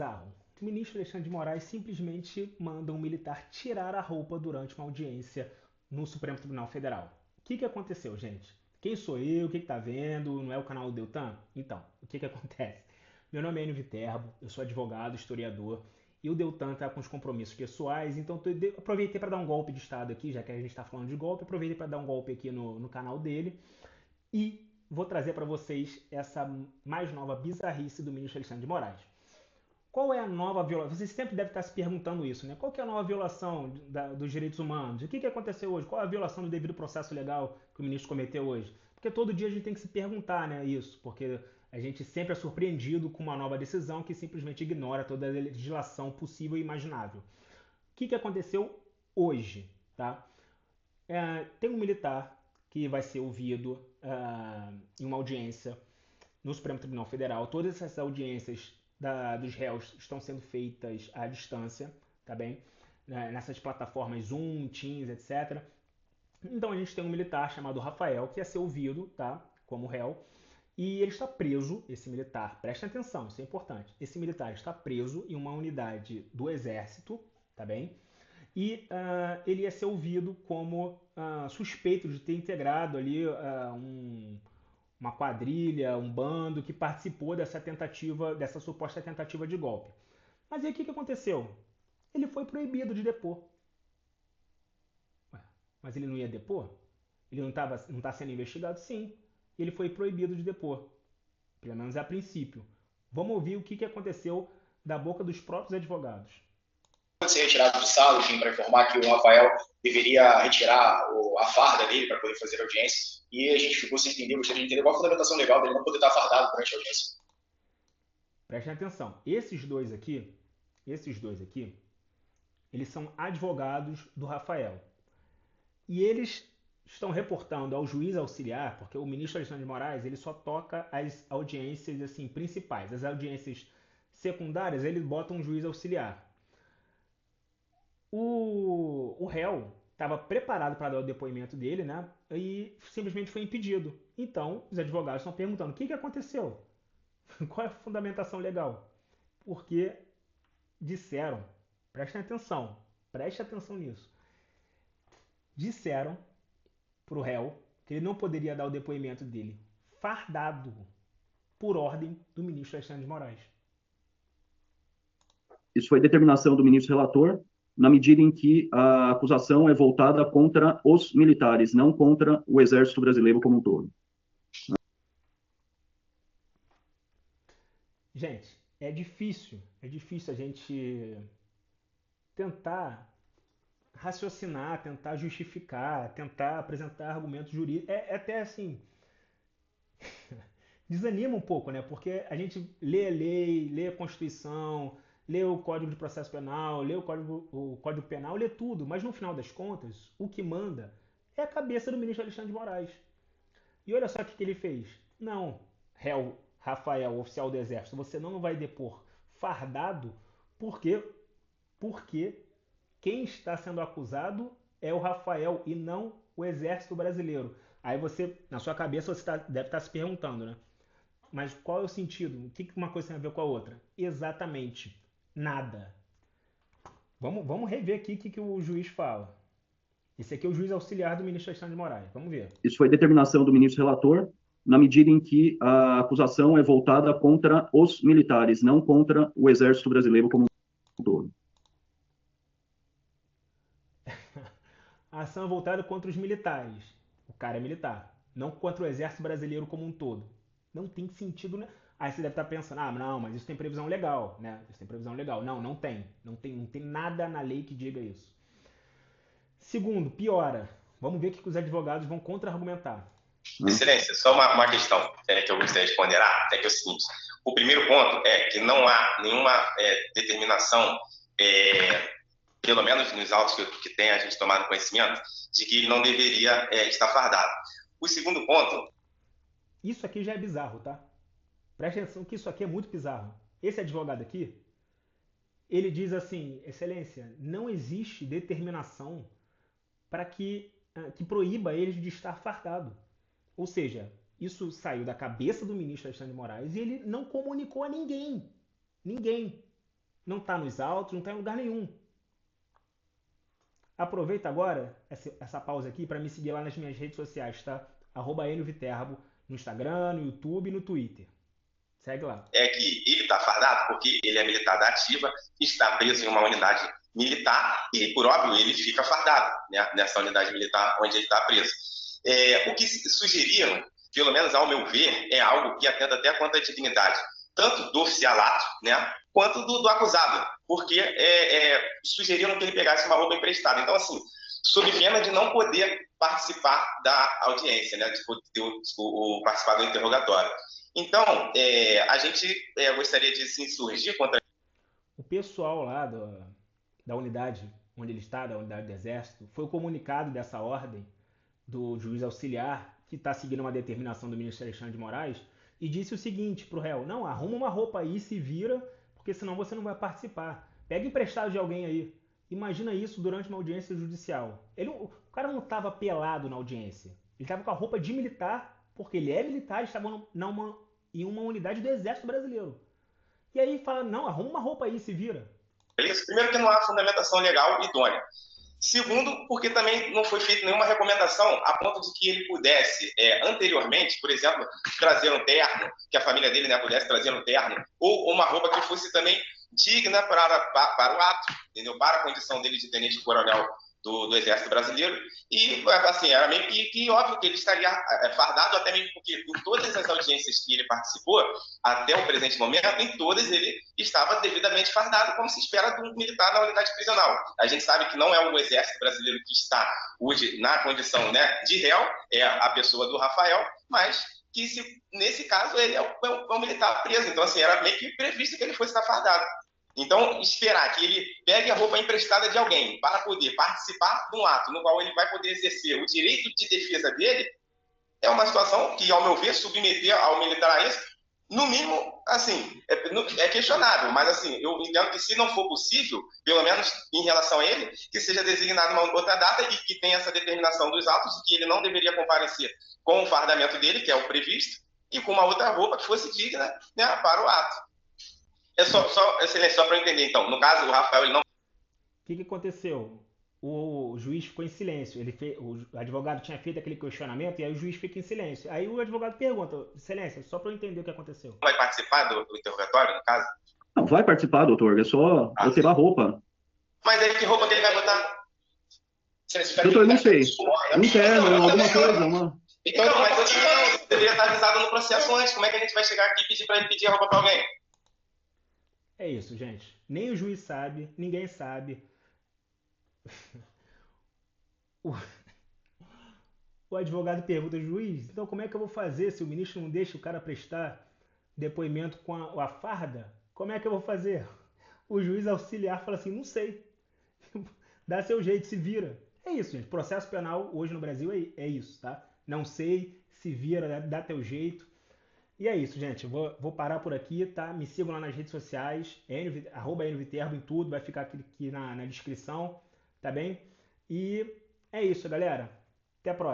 Bizarro. O ministro Alexandre de Moraes simplesmente manda um militar tirar a roupa durante uma audiência no Supremo Tribunal Federal. O que aconteceu, gente? Quem sou eu? O que está vendo? Não é o canal do Deltan? Então, o que acontece? Meu nome é Enio Viterbo, eu sou advogado, historiador, e o Deltan está com os compromissos pessoais, então aproveitei para dar um golpe de Estado aqui, já que a gente está falando de golpe, aproveitei para dar um golpe aqui no canal dele e vou trazer para vocês essa mais nova bizarrice do ministro Alexandre de Moraes. Qual é a nova violação? Você sempre deve estar se perguntando isso, né? Qual que é a nova violação dos direitos humanos? O que aconteceu hoje? Qual é a violação do devido processo legal que o ministro cometeu hoje? Porque todo dia a gente tem que se perguntar, né, isso, porque a gente sempre é surpreendido com uma nova decisão que simplesmente ignora toda a legislação possível e imaginável. O que aconteceu hoje, tá? Tem um militar que vai ser ouvido em uma audiência no Supremo Tribunal Federal. Todas essas audiências dos réus estão sendo feitas à distância, tá bem? Nessas plataformas Zoom, Teams, etc. Então a gente tem um militar chamado Rafael que ia ser ouvido, tá? Como réu. E ele está preso, esse militar, preste atenção, isso é importante. Esse militar está preso em uma unidade do Exército, tá bem? E ele ia ser ouvido como suspeito de ter integrado ali uma quadrilha, um bando que participou dessa tentativa, dessa suposta tentativa de golpe. Mas aí o que aconteceu? Ele foi proibido de depor. Ué, mas ele não ia depor? Ele não está sendo investigado? Sim. Ele foi proibido de depor. Pelo menos a princípio. Vamos ouvir o que aconteceu da boca dos próprios advogados. Ser retirado do sala, para informar que o Rafael deveria retirar a farda dele para poder fazer a audiência. E a gente ficou sem entender, gostaria de entender qual a fundamentação legal dele não poder estar fardado durante a audiência. Prestem atenção. Esses dois aqui, eles são advogados do Rafael. E eles estão reportando ao juiz auxiliar, porque o ministro Alexandre de Moraes ele só toca as audiências assim principais. As audiências secundárias ele bota um juiz auxiliar. O réu estava preparado para dar o depoimento dele, né? E simplesmente foi impedido. Então, os advogados estão perguntando: o que aconteceu? Qual é a fundamentação legal? Porque disseram, preste atenção nisso. Disseram para o réu que ele não poderia dar o depoimento dele fardado por ordem do ministro Alexandre de Moraes. Isso foi determinação do ministro relator, na medida em que a acusação é voltada contra os militares, não contra o Exército Brasileiro como um todo. Gente, é difícil a gente tentar raciocinar, tentar justificar, tentar apresentar argumentos jurídicos. É até assim, desanima um pouco, né? Porque a gente lê a lei, lê a Constituição, lê o Código de Processo Penal, lê o Código Penal, lê tudo, mas no final das contas, o que manda é a cabeça do ministro Alexandre de Moraes. E olha só o que ele fez. Não, réu Rafael, oficial do Exército, você não vai depor fardado, porque quem está sendo acusado é o Rafael e não o Exército Brasileiro. Aí você, na sua cabeça, deve estar se perguntando, né? Mas qual é o sentido? O que uma coisa tem a ver com a outra? Exatamente nada. Vamos rever aqui o que o juiz fala. Esse aqui é o juiz auxiliar do ministro Alexandre de Moraes. Vamos ver. Isso foi determinação do ministro relator, na medida em que a acusação é voltada contra os militares, não contra o Exército Brasileiro como um todo. A ação é voltada contra os militares. O cara é militar. Não contra o Exército Brasileiro como um todo. Não tem sentido, né? Aí você deve estar pensando, ah, não, mas isso tem previsão legal, né? Isso tem previsão legal. Não, não tem. Não tem nada na lei que diga isso. Segundo, piora. Vamos ver o que os advogados vão contra-argumentar. Excelência, só uma questão que eu gostaria de ponderar, é que é o seguinte: o primeiro ponto é que não há nenhuma determinação, pelo menos nos autos que tem a gente tomado conhecimento, de que ele não deveria estar fardado. O segundo ponto... Isso aqui já é bizarro, tá? Preste atenção que isso aqui é muito bizarro. Esse advogado aqui, ele diz assim, excelência, não existe determinação para que proíba eles de estar fardado. Ou seja, isso saiu da cabeça do ministro Alexandre de Moraes e ele não comunicou a ninguém. Ninguém. não está nos autos, não está em lugar nenhum. Aproveita agora essa pausa aqui para me seguir lá nas minhas redes sociais, tá? @NViterbo no Instagram, no YouTube e no Twitter. Segue lá. É que ele está fardado porque ele é militar da ativa, está preso em uma unidade militar e, por óbvio, ele fica fardado, né, nessa unidade militar onde ele está preso. O que sugeriram, pelo menos ao meu ver, é algo que atenta até quanto à dignidade, tanto do oficialato, né, quanto do acusado, porque sugeriram que ele pegasse uma roupa emprestada. Então, assim, sob pena de não poder participar da audiência, né, de poder participar do interrogatório. Então, a gente gostaria de se insurgir contra... O pessoal lá da unidade onde ele está, da unidade do Exército, foi o comunicado dessa ordem do juiz auxiliar, que está seguindo uma determinação do ministro Alexandre de Moraes, e disse o seguinte para o réu: não, arruma uma roupa aí, se vira, porque senão você não vai participar. Pega emprestado de alguém aí. Imagina isso durante uma audiência judicial. O cara não estava pelado na audiência. Ele estava com a roupa de militar, porque ele é militar, ele estava em uma unidade do Exército Brasileiro. E aí fala: não, arruma uma roupa aí, se vira. Beleza? Primeiro que não há fundamentação legal idônea. Segundo, porque também não foi feita nenhuma recomendação a ponto de que ele pudesse, anteriormente, por exemplo, trazer um terno, que a família dele, né, pudesse trazer um terno, ou uma roupa que fosse também digna para o ato, entendeu? Para a condição dele de tenente-coronel do Exército Brasileiro. E, assim, era meio que óbvio que ele estaria fardado, até mesmo porque em todas as audiências que ele participou, até o presente momento, em todas ele estava devidamente fardado, como se espera de um militar na unidade prisional. A gente sabe que não é o Exército Brasileiro que está hoje na condição, né, de réu, é a pessoa do Rafael, mas que, nesse caso, ele é um militar preso. Então, assim, era meio que previsto que ele fosse estar fardado. Então, esperar que ele pegue a roupa emprestada de alguém para poder participar de um ato no qual ele vai poder exercer o direito de defesa dele é uma situação que, ao meu ver, submeter ao militar a isso, no mínimo, assim, é questionável. Mas, assim, eu entendo que, se não for possível, pelo menos em relação a ele, que seja designada uma outra data e que tenha essa determinação dos autos de que ele não deveria comparecer com o fardamento dele, que é o previsto, e com uma outra roupa que fosse digna, né, para o ato. Excelência, só para eu entender, então. No caso, o Rafael, ele não... O que aconteceu? O juiz ficou em silêncio. O advogado tinha feito aquele questionamento e aí o juiz fica em silêncio. Aí o advogado pergunta: excelência, só para eu entender o que aconteceu. Vai participar do interrogatório, no caso? Não, vai participar, doutor. É só eu tirar a roupa. Mas aí que roupa que ele vai botar? Doutor, não sei. Um terno, alguma coisa. Então, mas eu não deveria estar avisado no processo antes. Como é que a gente vai chegar aqui e pedir para ele pedir a roupa para alguém? É isso, gente. Nem o juiz sabe, ninguém sabe. O advogado pergunta: juiz, então como é que eu vou fazer se o ministro não deixa o cara prestar depoimento com a farda? Como é que eu vou fazer? O juiz auxiliar fala assim: não sei. Dá seu jeito, se vira. É isso, gente. Processo penal hoje no Brasil é isso, tá? Não sei, se vira, dá teu jeito. E é isso, gente. Vou parar por aqui, tá? Me sigam lá nas redes sociais, @NViterbo em tudo, vai ficar aqui na descrição, tá bem? E é isso, galera. Até a próxima.